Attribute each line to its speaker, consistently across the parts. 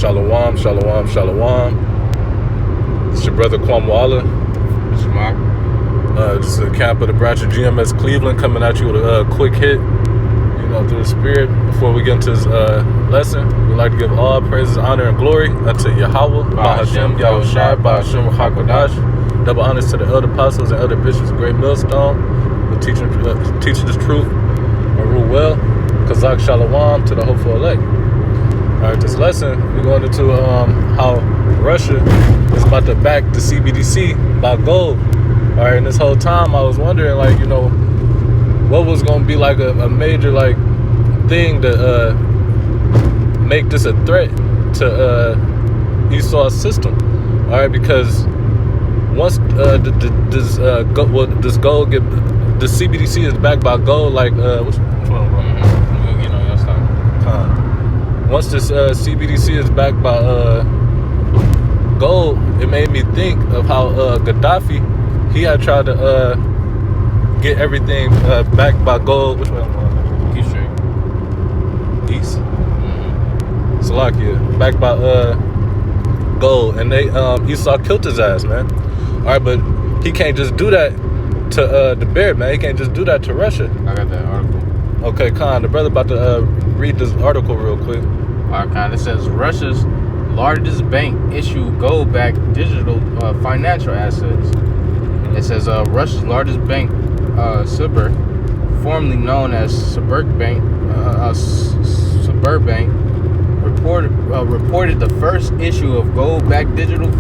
Speaker 1: Shalom, shalom, shalom. It's your brother Kwam Waller.
Speaker 2: This is Mark.
Speaker 1: This is the camp of the branch of GMS Cleveland coming at you with a quick hit, through the spirit. Before we get into this lesson, we'd like to give all praises, honor, and glory unto Yahweh, Bahashem, Yahushai, Bahashem, Hakodash. Double honors to the elder apostles and elder bishops of Great Millstone who teach this truth and rule well. Kazak Shalom to the hopeful elect. All right, this lesson, we're going into how Russia is about to back the CBDC by gold. All right, and this whole time I was wondering, what was going to be like a major thing to make this a threat to Esau's system. All right, because once this gold get, the CBDC is backed by gold, which one? Once this CBDC is backed by gold, it made me think of how Gaddafi, he had tried to get everything backed by gold. Which way I'm going?
Speaker 2: East Street.
Speaker 1: East? Salakia. Backed by gold. And they Esau killed his ass, man. Alright, but he can't just do that to the bear, man. He can't just do that to Russia.
Speaker 2: I got that article.
Speaker 1: Okay, Khan, the brother about to read this article real quick.
Speaker 2: Alright, Khan, it says Russia's largest bank issued gold-backed digital financial assets. It says Russia's largest bank, Sberbank, formerly known as Sberbank, reported the first issue of gold-backed digital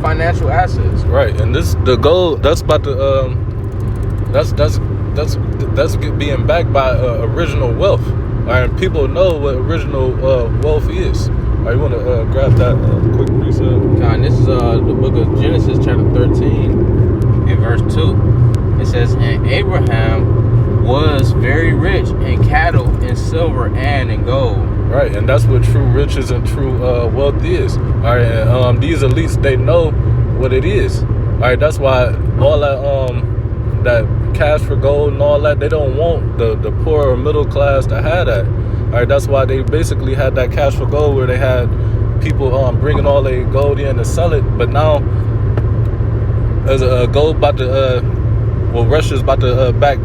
Speaker 2: financial assets.
Speaker 1: Right, and the gold that's about to that's being backed by original wealth. All right, and people know what original wealth is. All right, you want to grab that quick precept?
Speaker 2: God, this is the book of Genesis, chapter 13, and verse 2. It says, "And Abraham was very rich in cattle, in silver, and in gold."
Speaker 1: Right, and that's what true riches and true wealth is. All right, and these elites, they know what it is. All right, that's why all that cash for gold and all that, they don't want the poor or middle class to have that. All right, that's why they basically had that cash for gold where they had people bringing all their gold in to sell it. But now, as gold about to, Russia's about to back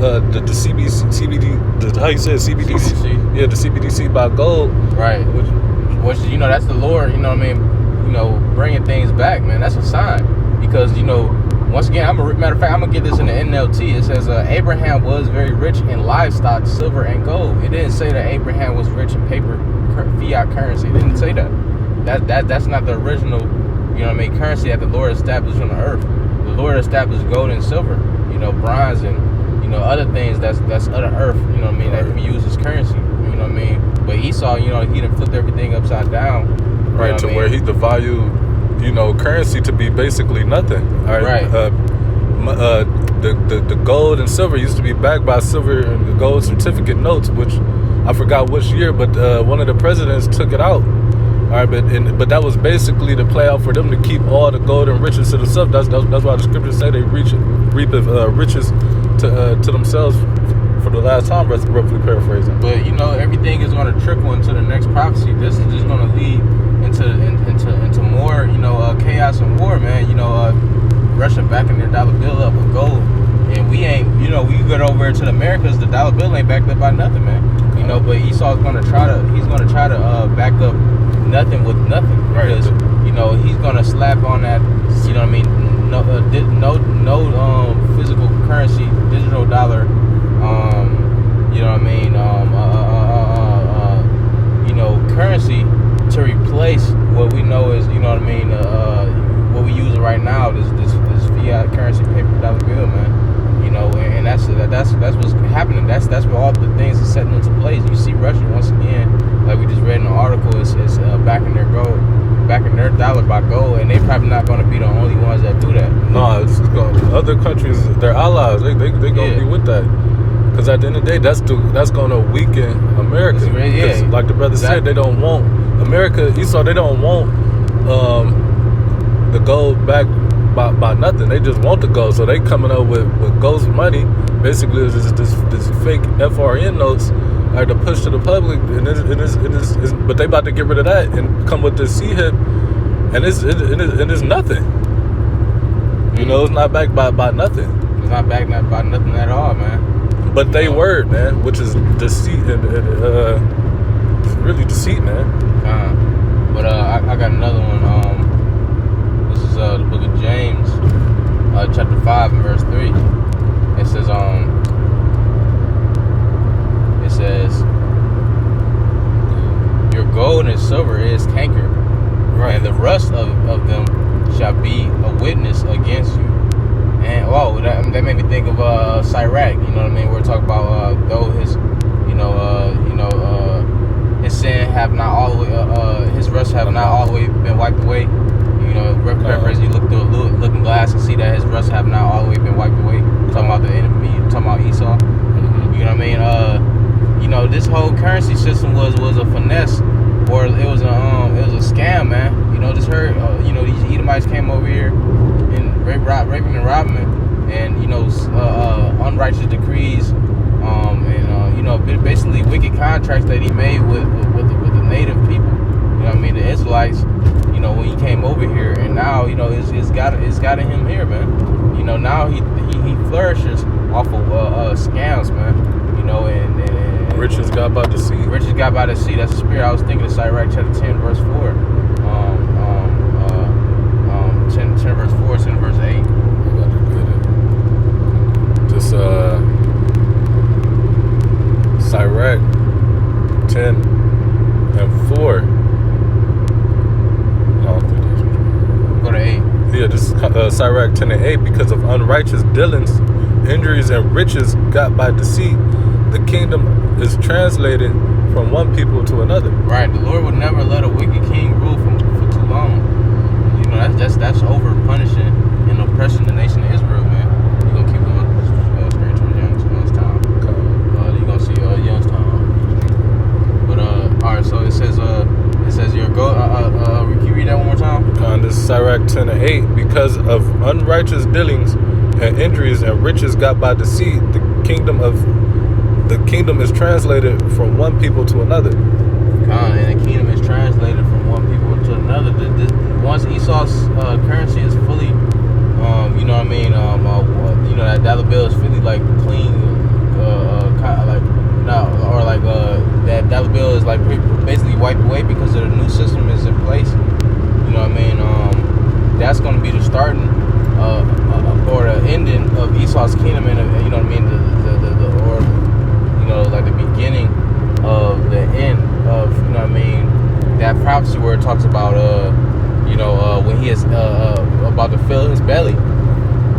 Speaker 1: the CBD, how you say it, CBDC? Yeah, the CBDC by gold.
Speaker 2: Right, which that's the Lord, bringing things back, man. That's a sign, because once again, matter of fact, I'm gonna get this in the NLT. It says Abraham was very rich in livestock, silver, and gold. It didn't say that Abraham was rich in paper, fiat currency. It didn't say that. That's not the original, currency that the Lord established on the earth. The Lord established gold and silver, bronze and other things that's other earth. That can be used as currency. But Esau, he done flipped everything upside down.
Speaker 1: Right, to where he devalued, currency to be basically nothing. All right. The gold and silver used to be backed by silver and gold certificate notes, which I forgot which year, but one of the presidents took it out. All right, but that was basically the play out for them to keep all the gold and riches to themselves. That's why the scriptures say they reap riches to themselves for the last time, roughly paraphrasing.
Speaker 2: But everything is going to trickle into the next prophecy. This is just going to lead into more chaos and war, man. Russia backing their dollar bill up with gold, and we ain't. We get over to the Americas, the dollar bill ain't backed up by nothing, man. But Esau's going to try to back up nothing with nothing, because he's going to slap on that. No physical currency, digital dollar. Currency to replace what we know is, what we use right now, this fiat currency paper dollar bill, man. And that's what's happening. That's where all the things are setting into place. You see Russia once again, like we just read in the article, is backing their gold, backing their dollar by gold, and they probably not going to be the only ones that do that.
Speaker 1: No, it's other countries, their allies, they going to be with that. Because at the end of the day, that's going to weaken America. Like the brother said, they don't want America, Esau, they don't want the gold back by nothing. They just want the gold. So they coming up with ghost money. Basically, it's just this fake FRN notes to push to the public, but they about to get rid of that and come with this C-HIP, and it's nothing. You know, it's not backed by nothing.
Speaker 2: It's not backed by nothing at all, man.
Speaker 1: But they word, man, which is deceit and it's really deceit, man.
Speaker 2: But I got another one. This is the book of James, chapter 5 and verse 3. It says, your gold and silver is cankered, right, and the rust of them shall be a witness against you. And that made me think of Sirach. You know what I mean? We're talking about though his, his sin have not all the way, his rust have not all the way been wiped away. You know, reference, you look through a looking glass and see that his rust have not all the way been wiped away. Talking about the enemy, talking about Esau. Mm-hmm. You know what I mean? This whole currency system was a finesse, or it was a scam, man. You know, just heard, these Edomites came over here and raping and robbing, and unrighteous decrees, and basically wicked contracts that he made with the native people. You know what I mean? The Israelites. You know, when he came over here, and now it's got him here, man. You know, now he flourishes off of scams, man. You know, and
Speaker 1: riches got by deceit.
Speaker 2: Riches got by deceit. That's the spirit. I was thinking of Sirach chapter 10 verse 4. 10 verse 4, 10 verse 8.
Speaker 1: I'm about to get it. Just Sirach 10 and 4.
Speaker 2: Go to 8.
Speaker 1: Yeah, this is Sirach 10 and 8. Because of unrighteous dealings, injuries, and riches got by deceit, the kingdom is translated from one people to another.
Speaker 2: Right. The Lord would never let a wicked king rule for too long. You know, that's over punishing and oppressing the nation of Israel, man. You're gonna keep going straight towards Youngstown. You're gonna see Youngstown. But all right. So it says your go. Can you read that one more time?
Speaker 1: This is Sirach 10 and 8. Because of unrighteous dealings and injuries and riches got by deceit, the kingdom is translated from one people to another.
Speaker 2: And the kingdom is translated from one people to another. Once Esau's currency is fully, that dollar bill is fully like clean, that dollar bill is like basically wiped away because the new system is in place. You know what I mean? That's going to be the starting or the ending of Esau's kingdom, and you know what I mean? Like the beginning of the end of, you know what I mean, that prophecy where it talks about, when he is about to fill his belly.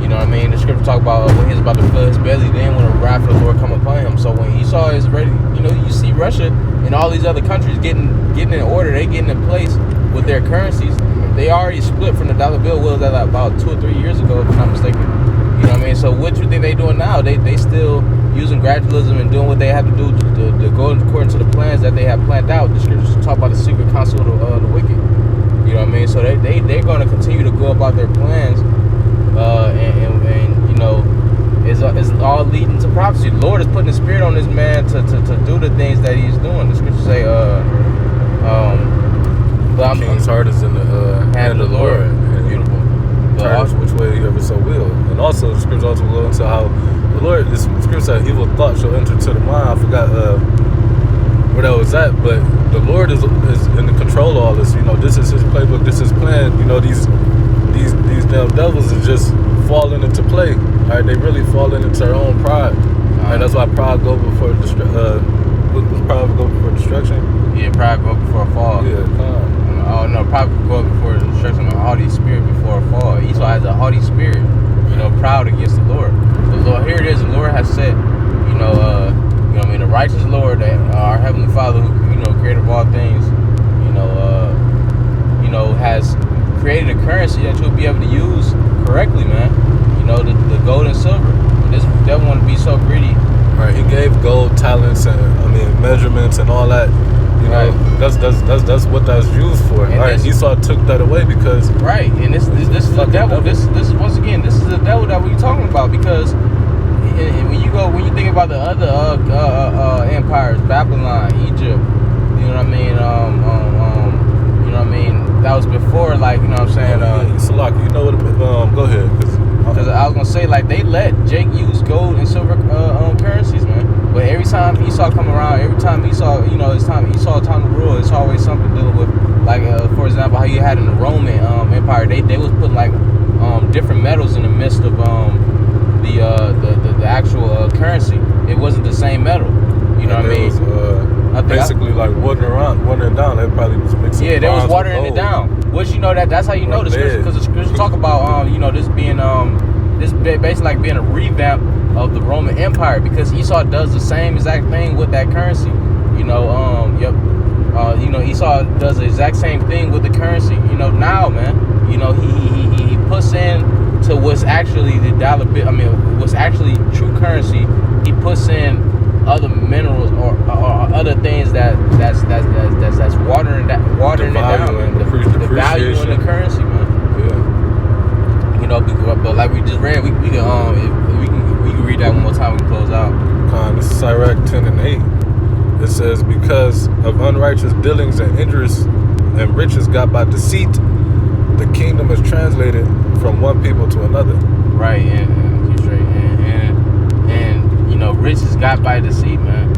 Speaker 2: You know what I mean? The scripture talk about when he's about to fill his belly, then when the wrath of the Lord come upon him. So when Esau is ready, you see Russia and all these other countries getting in order, they getting in place with their currencies. They already split from the dollar bill. Was that about 2 or 3 years ago, if I'm not mistaken? You know what I mean? So what do you think they doing now? They still using gradualism and doing what they have to do to go according to the plans that they have planned out. The scriptures talk about the secret counsel of the wicked. You know what I mean? So they're going to continue to go about their plans, it's all leading to prophecy. The Lord is putting the spirit on this man to do the things that he's doing. The scriptures say,
Speaker 1: King's heart is in the hand of the Lord.
Speaker 2: Beautiful.
Speaker 1: Turns which way you ever so will. And also the scripture also go into how the Lord, this scripture said evil thoughts shall enter to the mind. I forgot where that was at, but the Lord is in the control of all this. You know, this is his playbook, this is his plan. You know, these damn devils is just falling into play. All right, they really falling into their own pride. And that's why pride go before destruction.
Speaker 2: Yeah, pride go before a fall.
Speaker 1: Yeah,
Speaker 2: Oh no, pride go before destruction, a haughty spirit before a fall. Esau has a haughty spirit, proud against the Lord. The Lord, here it is. The Lord has said, the righteous Lord, our heavenly Father, who created all things, has created a currency that you'll be able to use correctly, man. The gold and silver. But this devil want to be so greedy.
Speaker 1: Right, he gave gold, talents, and measurements and all that.
Speaker 2: Right.
Speaker 1: That's what that's used for. And right, Esau took that away because
Speaker 2: right, and this is the devil. This is once again, this is the devil that we're talking about, because and when you think about the other empires, Babylon, Egypt, you know what I mean? You know what I mean? That was before, like, you know what I'm saying?
Speaker 1: Salaki, you know what? Go ahead.
Speaker 2: Because I was gonna say, like, they let Jake use gold and silver currencies, man. But every time Esau come around, every time Esau, you know, Esau time to rule, it's always something dealing with, like, for example, how you had in the Roman Empire, they was putting like different metals in the midst of the actual currency. It wasn't the same metal. You know what I mean?
Speaker 1: Was, basically like watering it down. They probably was mixing.
Speaker 2: Yeah, they was watering it down. Which, you know, that's how you know the scripture, because the scriptures talk about you know, this being this basically like being a revamp of the Roman Empire, because Esau does the same exact thing with that currency. You know, you know, Esau does the exact same thing with the currency. You know, now, man, you know, he puts in to what's actually the dollar bill. I mean, what's actually true currency. He puts in other minerals or other things that's watering it down, man. The value in the currency, man.
Speaker 1: Yeah.
Speaker 2: You know, but like we just read, we can read that one more time. We can close out.
Speaker 1: This is Sirach 10:8. It says, because of unrighteous dealings and interest and riches got by deceit, the kingdom is translated from one people to another.
Speaker 2: Right, and you know, riches got by deceit, man.